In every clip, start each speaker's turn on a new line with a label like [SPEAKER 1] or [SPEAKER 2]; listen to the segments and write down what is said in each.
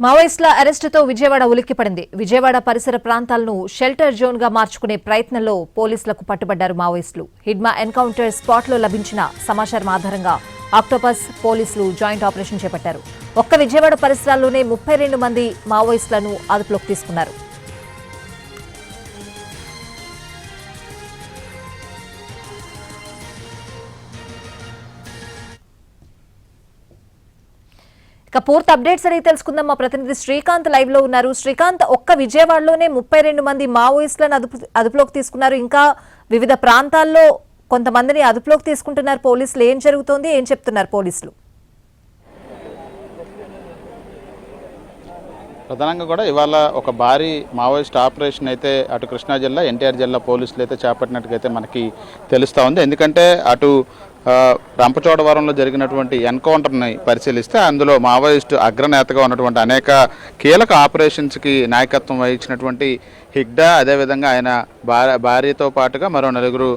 [SPEAKER 1] మావోయిస్టుల అరెస్టుతో విజయవాడ ఉలిక్కిపడింది. విజయవాడ పరిసర ప్రాంతాలను షెల్టర్ జోన్ గా మార్చుకునే ప్రయత్నంలో పోలీసులకు పట్టుబడ్డారు మావోయిస్టులు. హిడ్మా ఎన్కౌంటర్ స్పాట్ లో లభించిన సమాచారం ఆధారంగా ఆక్టోపస్ పోలీసులు జాయింట్ ఆపరేషన్ చేపట్టారు. ఒక్క విజయవాడ పరిసరాల్లోనే 32 మంది మావోయిస్టులను అదుపులోకి తీసుకున్నారు. ఇక పూర్తి అప్డేట్స్ అడిగి తెలుసుకుందాం. మా ప్రతినిధి శ్రీకాంత్ లైవ్ లో ఉన్నారు. శ్రీకాంత్, ఒక్క విజయవాడలోనే 32 మంది మావోయిస్టులను అదుపులోకి తీసుకున్నారు. ఇంకా వివిధ ప్రాంతాల్లో కొంతమందిని అదుపులోకి తీసుకుంటున్నారు పోలీసులు. ఏం జరుగుతోంది, ఏం చెప్తున్నారు పోలీసులు?
[SPEAKER 2] ప్రధానంగా కూడా ఇవాళ ఒక భారీ మావోయిస్ట్ ఆపరేషన్ అయితే అటు కృష్ణా జిల్లా ఎన్టీఆర్ జిల్లా పోలీసులు అయితే చేపట్టినట్టుగా మనకి తెలుస్తూ ఉంది. ఎందుకంటే అటు రంపచోడవరంలో జరిగినటువంటి ఎన్కౌంటర్ని పరిశీలిస్తే అందులో మావోయిస్టు అగ్రనేతగా ఉన్నటువంటి అనేక కీలక ఆపరేషన్స్కి నాయకత్వం వహించినటువంటి హిగ్డా, అదేవిధంగా ఆయన భార్యతో పాటుగా మరో 4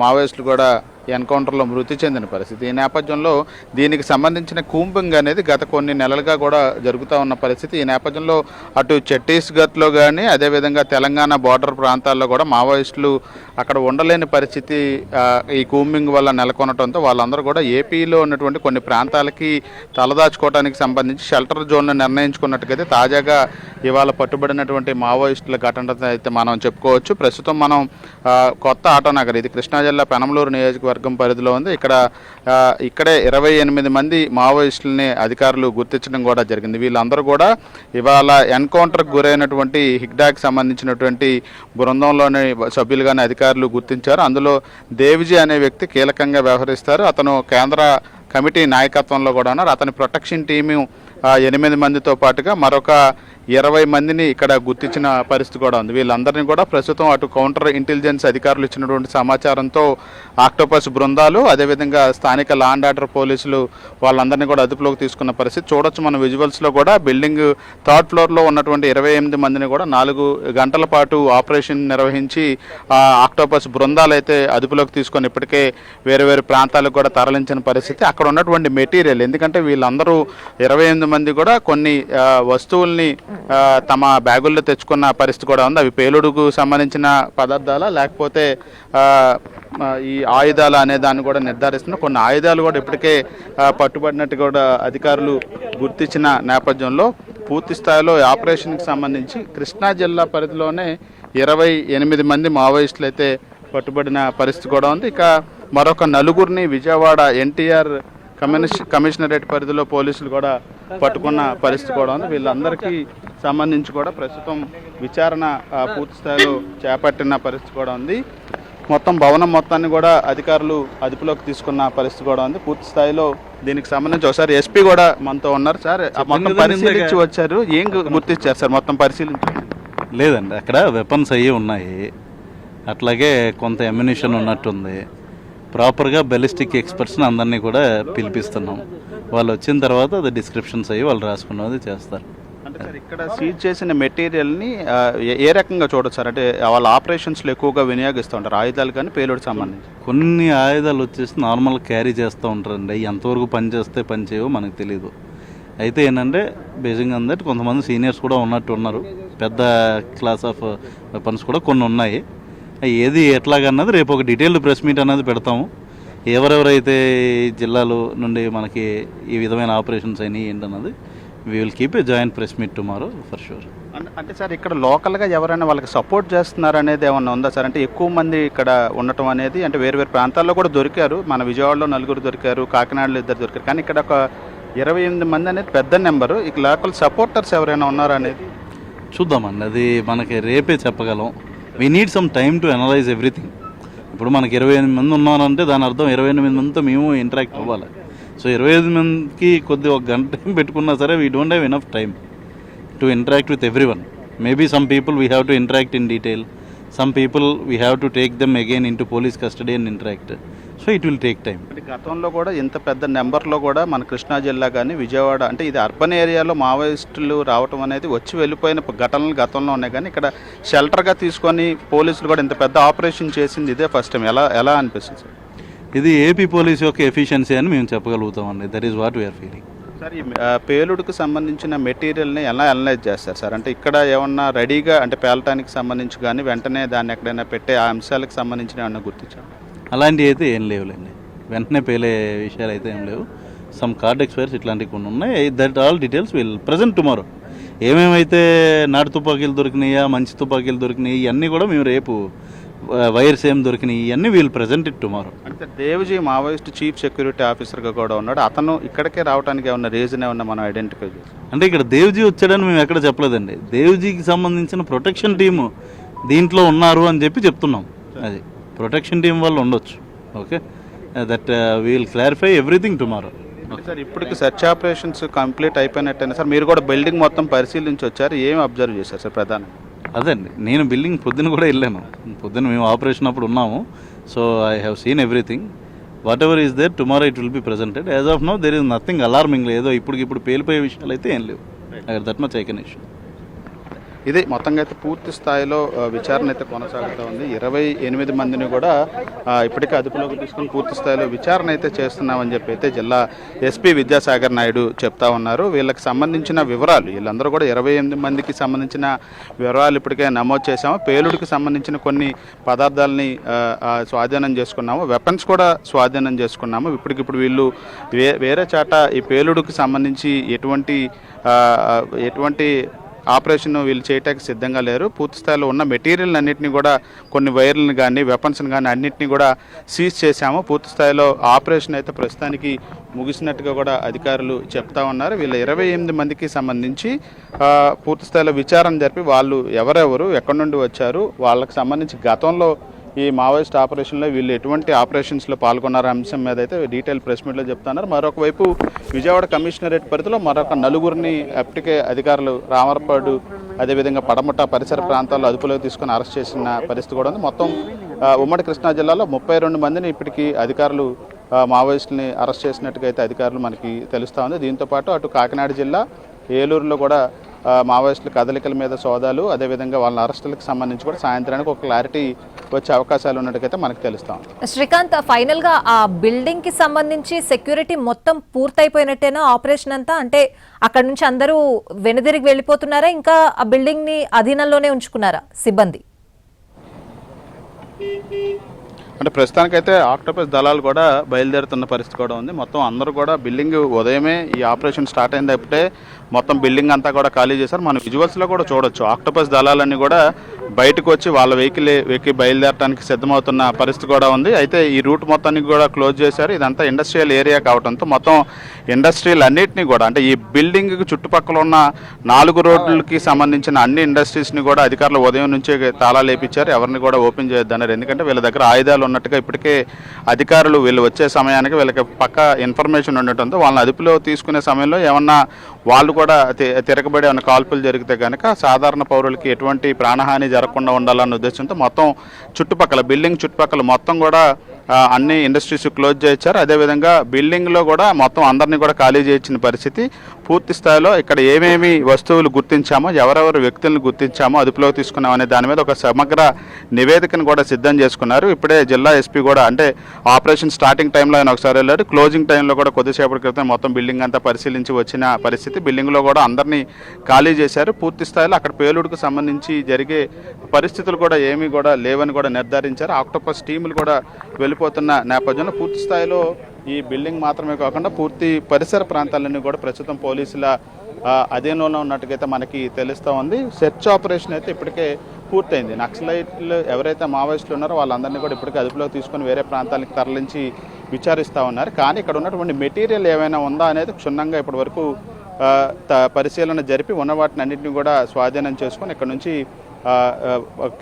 [SPEAKER 2] మావోయిస్టులు కూడా ఎన్కౌంటర్లో మృతి చెందిన పరిస్థితి. ఈ నేపథ్యంలో దీనికి సంబంధించిన కూంబింగ్ అనేది గత కొన్ని నెలలుగా కూడా జరుగుతూ ఉన్న పరిస్థితి. ఈ నేపథ్యంలో అటు ఛత్తీస్గఢ్లో కానీ అదేవిధంగా తెలంగాణ బోర్డర్ ప్రాంతాల్లో కూడా మావోయిస్టులు అక్కడ ఉండలేని పరిస్థితి ఈ కూంబింగ్ వల్ల నెలకొనడంతో వాళ్ళందరూ కూడా ఏపీలో ఉన్నటువంటి కొన్ని ప్రాంతాలకి తలదాచుకోవడానికి సంబంధించి షెల్టర్ జోన్ను నిర్ణయించుకున్నట్టుగైతే తాజాగా ఇవాళ పట్టుబడినటువంటి మావోయిస్టుల ఘటన అయితే మనం చెప్పుకోవచ్చు. ప్రస్తుతం మనం కొత్త ఆటోనగర్, ఇది కృష్ణా జిల్లా పెనమలూరు నియోజకవర్గం పరిధిలో ఉంది. ఇక్కడే 28 మంది మావోయిస్టులని అధికారులు గుర్తించడం కూడా జరిగింది. వీళ్ళందరూ కూడా ఇవాళ ఎన్కౌంటర్కి గురైనటువంటి హిగ్డాకి సంబంధించినటువంటి బృందంలోని సభ్యులుగానే అధికారులు గుర్తించారు. అందులో దేవిజీ అనే వ్యక్తి కీలకంగా వ్యవహరిస్తారు. అతను కేంద్ర కమిటీ నాయకత్వంలో కూడా ఉన్నారు. అతని ప్రొటెక్షన్ టీము 8 మందితో పాటుగా మరొక 20 మందిని ఇక్కడ గుర్తించిన పరిస్థితి కూడా ఉంది. వీళ్ళందరినీ కూడా ప్రస్తుతం అటు కౌంటర్ ఇంటెలిజెన్స్ అధికారులు ఇచ్చినటువంటి సమాచారంతో ఆక్టోపస్ బృందాలు, అదేవిధంగా స్థానిక లా అండ్ ఆర్డర్ పోలీసులు వాళ్ళందరినీ కూడా అదుపులోకి తీసుకున్న పరిస్థితి చూడొచ్చు. మన విజువల్స్లో కూడా బిల్డింగ్ 3rd ఫ్లోర్లో ఉన్నటువంటి 28 మందిని కూడా 4 గంటల పాటు ఆపరేషన్ నిర్వహించి ఆక్టోపస్ బృందాలు అయితే అదుపులోకి తీసుకొని ఇప్పటికే వేరు వేరు ప్రాంతాలకు కూడా తరలించిన పరిస్థితి. అక్కడ ఉన్నటువంటి మెటీరియల్, ఎందుకంటే వీళ్ళందరూ 28 మంది కూడా కొన్ని వస్తువుల్ని తమ బ్యాగుల్లో తెచ్చుకున్న పరిస్థితి కూడా ఉంది. అవి పేలుడుకు సంబంధించిన పదార్థాలా లేకపోతే ఈ ఆయుధాలు అనే దాన్ని కూడా నిర్ధారిస్తున్న కొన్ని ఆయుధాలు కూడా ఇప్పటికే పట్టుబడినట్టు కూడా అధికారులు గుర్తించిన నేపథ్యంలో పూర్తి స్థాయిలో ఆపరేషన్కి సంబంధించి కృష్ణా జిల్లా పరిధిలోనే 28 మంది మావోయిస్టులు అయితే పట్టుబడిన పరిస్థితి కూడా ఉంది. ఇక మరొక 4గురిని విజయవాడ ఎన్టీఆర్ కమిషనరేట్ పరిధిలో పోలీసులు కూడా పట్టుకున్న పరిస్థితి కూడా ఉంది. వీళ్ళందరికీ సంబంధించి కూడా ప్రస్తుతం విచారణ పూర్తి స్థాయిలో చేపట్టిన పరిస్థితి కూడా ఉంది. మొత్తం భవనం మొత్తాన్ని కూడా అధికారులు అదుపులోకి తీసుకున్న పరిస్థితి కూడా ఉంది. పూర్తి స్థాయిలో దీనికి సంబంధించి ఒకసారి ఎస్పీ కూడా మనతో ఉన్నారు. సార్, మొత్తం పరిశీలించి వచ్చారు, ఏం గుర్తించారు సార్? మొత్తం పరిశీలించి
[SPEAKER 3] లేదండి, అక్కడ వెపన్స్ అయ్యి ఉన్నాయి, అట్లాగే కొంత ఎమ్యునిషన్ ఉన్నట్టుంది. ప్రాపర్గా బెలిస్టిక్ ఎక్స్పర్ట్స్ని అందరినీ కూడా పిలిపిస్తున్నాం. వాళ్ళు వచ్చిన తర్వాత అది డిస్క్రిప్షన్స్ అయ్యి వాళ్ళు రాసుకున్నది చేస్తారు.
[SPEAKER 2] అంటే సార్, ఇక్కడ సీజ్ చేసిన మెటీరియల్ని ఏ రకంగా చూడొచ్చు సార్? అంటే వాళ్ళ ఆపరేషన్స్లో ఎక్కువగా వినియోగిస్తూ ఉంటారు ఆయుధాలు కానీ పేలుడికి సంబంధించి.
[SPEAKER 3] కొన్ని ఆయుధాలు వచ్చేసి నార్మల్ క్యారీ చేస్తూ ఉంటారండి. ఎంతవరకు పని చేస్తే పని చేయవో మనకు తెలియదు. అయితే ఏంటంటే బేసిక్గా అందరి కొంతమంది సీనియర్స్ కూడా ఉన్నట్టు ఉన్నారు. పెద్ద క్లాస్ ఆఫ్ వెపన్స్ కూడా కొన్ని ఉన్నాయి. ఏది ఎట్లాగన్నది రేపు ఒక డీటెయిల్డ్ ప్రెస్ మీట్ అనేది పెడతాము. ఎవరెవరైతే జిల్లాలో నుండి మనకి ఈ విధమైన ఆపరేషన్స్ అయినాయి ఏంటన్నది we will keep a joint press meet tomorrow for sure.
[SPEAKER 2] అంటే సార్, ఇక్కడ లోకల్గా ఎవరైనా వాళ్ళకి సపోర్ట్ చేస్తున్నారు అనేది ఏమన్నా ఉందా సార్? అంటే ఎక్కువ మంది ఇక్కడ ఉండటం అనేది, అంటే వేరు వేరు ప్రాంతాల్లో కూడా దొరికారు. మన విజయవాడలో 4 దొరికారు, కాకినాడలో 2 దొరికారు, కానీ ఇక్కడ ఒక 28 మంది అనేది పెద్ద నెంబరు. ఇక లోకల్ సపోర్టర్స్ ఎవరైనా ఉన్నారా అనేది
[SPEAKER 3] చూద్దామండి. అది మనకి రేపే చెప్పగలం. We need some time to analyse everything. ఇప్పుడు మనకి 28 మంది ఉన్నారంటే దాని అర్థం 28 మందితో మేము ఇంటరాక్ట్ అవ్వాలి. సో 25 మందికి కొద్దిగా ఒక గంట టైం పెట్టుకున్నా సరే we don't have enough time to interact with every one. Maybe some people we have to interact in detail, some people we have to take them again in to police custody and interact. So it will take time.
[SPEAKER 2] గతంలో కూడా ఇంత పెద్ద నెంబర్లో కూడా మన కృష్ణా జిల్లా కానీ విజయవాడ, అంటే ఇది అర్బన్ ఏరియాలో మావోయిస్టులు రావటం అనేది వచ్చి వెళ్ళిపోయిన ఘటనలు గతంలో ఉన్నాయి, కానీ ఇక్కడ షెల్టర్గా తీసుకొని పోలీసులు కూడా ఇంత పెద్ద ఆపరేషన్ చేసింది ఇదే ఫస్ట్ టైం. ఎలా అనిపిస్తుంది సార్?
[SPEAKER 3] ఇది ఏపీ పోలీస్ యొక్క ఎఫిషియన్సీ అని మేము చెప్పగలుగుతామండి. That is what we are feeling.
[SPEAKER 2] Sir ఈ పేలుడుకు సంబంధించిన మెటీరియల్ని ఎలా అనలైజ్ చేస్తారు సార్? అంటే ఇక్కడ ఏమన్నా రెడీగా అంటే పేలటానికి సంబంధించి కానీ వెంటనే దాన్ని ఎక్కడైనా పెట్టే ఆ అంశాలకు సంబంధించిన ఏమన్నా గుర్తించారు?
[SPEAKER 3] అలాంటివి అయితే ఏం లేవులేండి, వెంటనే పేలే విషయాలు అయితే ఏం లేవు. సమ్ కార్డ్ ఎక్స్పైర్స్ ఇట్లాంటివి కొన్ని ఉన్నాయి. That all details will present tomorrow. ఏమేమైతే నాటు తుపాకీలు దొరికినాయా, మంచి తుపాకీలు దొరికినాయి, ఇవన్నీ కూడా మేము రేపు వైర్స్ ఏం దొరికినాయి ఇవన్నీ వీల్ ప్రజెంట్ ఇట్ టుమారో.
[SPEAKER 2] అంటే దేవ్జీ మావోయిస్ట్ చీఫ్ సెక్యూరిటీ ఆఫీసర్గా కూడా ఉన్నాడు. అతను ఇక్కడికే రావడానికి ఏమన్నా రీజన్ ఏమన్నా మనం ఐడెంటిఫై చేస్తాం?
[SPEAKER 3] అంటే ఇక్కడ దేవ్జీ వచ్చాడని మేము ఎక్కడ చెప్పలేదండి. దేవ్జీకి సంబంధించిన ప్రొటెక్షన్ టీము దీంట్లో ఉన్నారు అని చెప్పి చెప్తున్నాం. అది ప్రొటెక్షన్ టీం వాళ్ళు ఉండొచ్చు. Okay, that will clarify everything tomorrow.
[SPEAKER 2] Sir ఇప్పటికి సెర్చ్ ఆపరేషన్స్ కంప్లీట్ అయిపోయినట్టేనా సార్? మీరు కూడా బిల్డింగ్ మొత్తం పరిశీలించి వచ్చారు, ఏం అబ్జర్వ్ చేశారు సార్ ప్రధానంగా?
[SPEAKER 3] అదండి, నేను బిల్డింగ్ పొద్దున కూడా వెళ్ళాను. పొద్దున మేము ఆపరేషన్ అప్పుడు ఉన్నాము. So I have seen everything. Whatever is there tomorrow it will be presented. As of now there is nothing alarming. ఏదో ఇప్పుడు పేలిపోయే విషయాలు అయితే ఏం లేవు. That much I can issue.
[SPEAKER 2] ఇది మొత్తంగా అయితే పూర్తి స్థాయిలో విచారణ అయితే కొనసాగుతూ ఉంది. 28 మందిని కూడా ఇప్పటికే అదుపులోకి తీసుకుని పూర్తి స్థాయిలో విచారణ అయితే చేస్తున్నామని చెప్పి అయితే జిల్లా ఎస్పీ విద్యాసాగర్ నాయుడు చెప్తా ఉన్నారు. వీళ్ళకి సంబంధించిన వివరాలు, వీళ్ళందరూ కూడా 28 మందికి సంబంధించిన వివరాలు ఇప్పటికే నమోదు చేశాము. పేలుడికి సంబంధించిన కొన్ని పదార్థాలని స్వాధీనం చేసుకున్నాము, వెపన్స్ కూడా స్వాధీనం చేసుకున్నాము. ఇప్పటికిప్పుడు వీళ్ళు వేరే చాట ఈ పేలుడికి సంబంధించి ఎటువంటి ఆపరేషన్ వీళ్ళు చేయటానికి సిద్ధంగా లేరు. పూర్తి స్థాయిలో ఉన్న మెటీరియల్ అన్నింటినీ కూడా, కొన్ని వైర్లను కానీ వెపన్స్ని కానీ అన్నింటినీ కూడా సీజ్ చేశాము. పూర్తి స్థాయిలో ఆపరేషన్ అయితే ప్రస్తుతానికి ముగిసినట్టుగా కూడా అధికారులు చెప్తా ఉన్నారు. వీళ్ళ 28 మందికి సంబంధించి పూర్తి స్థాయిలో విచారణ జరిపి వాళ్ళు ఎవరెవరు, ఎక్కడి నుండి వచ్చారు, వాళ్ళకి సంబంధించి గతంలో ఈ మావోయిస్ట్ ఆపరేషన్లో వీళ్ళు ఎటువంటి ఆపరేషన్స్లో పాల్గొన్నారు అంశం మీద అయితే డీటెయిల్ ప్రెస్ మీట్లో చెప్తున్నారు. మరొక వైపు విజయవాడ కమిషనరేట్ పరిధిలో మరొక నలుగురిని అప్పటికే అధికారులు రామర్పాడు అదేవిధంగా పడమట పరిసర ప్రాంతాల్లో అదుపులోకి తీసుకుని అరెస్ట్ చేసిన పరిస్థితి కూడా ఉంది. మొత్తం ఉమ్మడి కృష్ణా జిల్లాలో 32 మందిని ఇప్పటికీ అధికారులు మావోయిస్టులని అరెస్ట్ చేసినట్టుగా అయితే అధికారులు మనకి తెలుస్తూ ఉంది. దీంతోపాటు అటు కాకినాడ జిల్లా ఏలూరులో కూడా మావోయిస్టుల కదలికల మీద సోదాలు, అదేవిధంగా వాళ్ళ అరెస్టులకు సంబంధించి కూడా సాయంత్రానికి ఒక క్లారిటీ వచ్చే అవకాశాలు ఉన్నట్టుకైతే మనకు తెలుస్తాం.
[SPEAKER 1] శ్రీకాంత్, ఫైనల్ గా ఆ బిల్డింగ్ కి సంబంధించి సెక్యూరిటీ మొత్తం పూర్తయిపోయినట్టేనా ఆపరేషన్ అంతా? అంటే అక్కడ నుంచి అందరూ వెనుదిరిగి వెళ్ళిపోతున్నారా, ఇంకా ఆ బిల్డింగ్ ని అధీనంలోనే ఉంచుకున్నారా సిబ్బంది?
[SPEAKER 2] అంటే ప్రస్తుతానికైతే ఆక్టోపస్ దళాలు కూడా బయలుదేరుతున్న పరిస్థితి కూడా ఉంది. మొత్తం అందరూ కూడా బిల్డింగ్ ఉదయమే ఈ ఆపరేషన్ స్టార్ట్ అయింది అప్పుడే మొత్తం బిల్డింగ్ అంతా కూడా ఖాళీ చేశారు. మనం విజువల్స్లో కూడా చూడొచ్చు, ఆక్టోపస్ దళాలన్నీ కూడా బయటకు వచ్చి వాళ్ళ వెహికల్ ఎక్కి బయలుదేరడానికి సిద్ధమవుతున్న పరిస్థితి కూడా ఉంది. అయితే ఈ రూట్ మొత్తానికి కూడా క్లోజ్ చేశారు. ఇదంతా ఇండస్ట్రియల్ ఏరియా కావడంతో మొత్తం ఇండస్ట్రీలు అన్నింటినీ కూడా, అంటే ఈ బిల్డింగ్కి చుట్టుపక్కల ఉన్న 4 రోడ్లకి సంబంధించిన అన్ని ఇండస్ట్రీస్ని కూడా అధికారులు ఉదయం నుంచే తాళాలు వేయించారు. ఎవరిని కూడా ఓపెన్ చేయొద్దన్నారు. ఎందుకంటే వీళ్ళ దగ్గర ఆయుధాలు ఉన్నట్టుగా ఇప్పటికే అధికారులు వీళ్ళు వచ్చే సమయానికి వీళ్ళకి పక్క ఇన్ఫర్మేషన్ ఉండటంతో వాళ్ళని అదుపులో తీసుకునే సమయంలో ఏమన్నా వాళ్ళు కూడా తిరగబడి ఏమైనా కాల్పులు జరిగితే కనుక సాధారణ పౌరులకి ఎటువంటి ప్రాణహాని జరగకుండా ఉండాలన్న ఉద్దేశంతో మొత్తం బిల్డింగ్ చుట్టుపక్కల మొత్తం కూడా అన్ని ఇండస్ట్రీస్ క్లోజ్ చేయించారు. అదేవిధంగా బిల్డింగ్లో కూడా మొత్తం అందరినీ కూడా ఖాళీ చేయించిన పరిస్థితి. పూర్తి స్థాయిలో ఇక్కడ ఏమేమి వస్తువులు గుర్తించామో, ఎవరెవరు వ్యక్తులను గుర్తించామో, అదుపులోకి తీసుకున్నాం అనే దాని మీద ఒక సమగ్ర నివేదికను కూడా సిద్ధం చేసుకున్నారు. ఇప్పుడే జిల్లా ఎస్పీ కూడా, అంటే ఆపరేషన్ స్టార్టింగ్ టైంలో ఆయన ఒకసారి వెళ్ళారు, క్లోజింగ్ టైంలో కూడా కొద్దిసేపటి క్రితం మొత్తం బిల్డింగ్ అంతా పరిశీలించి వచ్చిన పరిస్థితి. బిల్డింగ్లో కూడా అందరినీ ఖాళీ చేశారు. పూర్తి స్థాయిలో అక్కడ పేలుడుకు సంబంధించి జరిగే పరిస్థితులు కూడా ఏమీ కూడా లేవని కూడా నిర్ధారించారు. ఆక్టోపస్ టీములు కూడా వెళ్ళిపోతున్న నేపథ్యంలో పూర్తి స్థాయిలో ఈ బిల్డింగ్ మాత్రమే కాకుండా పూర్తి పరిసర ప్రాంతాలన్నీ కూడా ప్రస్తుతం పోలీసుల అధీనంలో ఉన్నట్టుగైతే మనకి తెలుస్తూ ఉంది. సెర్చ్ ఆపరేషన్ అయితే ఇప్పటికే పూర్తయింది. నక్సలైట్లు ఎవరైతే మావోయిస్టులు ఉన్నారో వాళ్ళందరినీ కూడా ఇప్పటికే అదుపులోకి తీసుకొని వేరే ప్రాంతాలకు తరలించి విచారిస్తూ ఉన్నారు. కానీ ఇక్కడ ఉన్నటువంటి మెటీరియల్ ఏమైనా ఉందా అనేది క్షుణ్ణంగా ఇప్పటి వరకు పరిశీలన జరిపి ఉన్న వాటిని అన్నింటినీ కూడా స్వాధీనం చేసుకొని ఇక్కడ నుంచి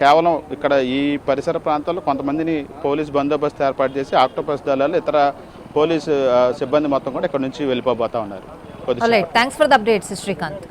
[SPEAKER 2] కేవలం ఇక్కడ ఈ పరిసర ప్రాంతాల్లో కొంతమందిని పోలీస్ బందోబస్తు ఏర్పాటు చేసి ఆక్టోపస్ దళాలు ఇతర పోలీసు సిబ్బంది మొత్తం కూడా ఇక్కడ నుంచి వెళ్ళిపోబోతా ఉన్నారు.
[SPEAKER 1] Thanks for the updates Srikanth.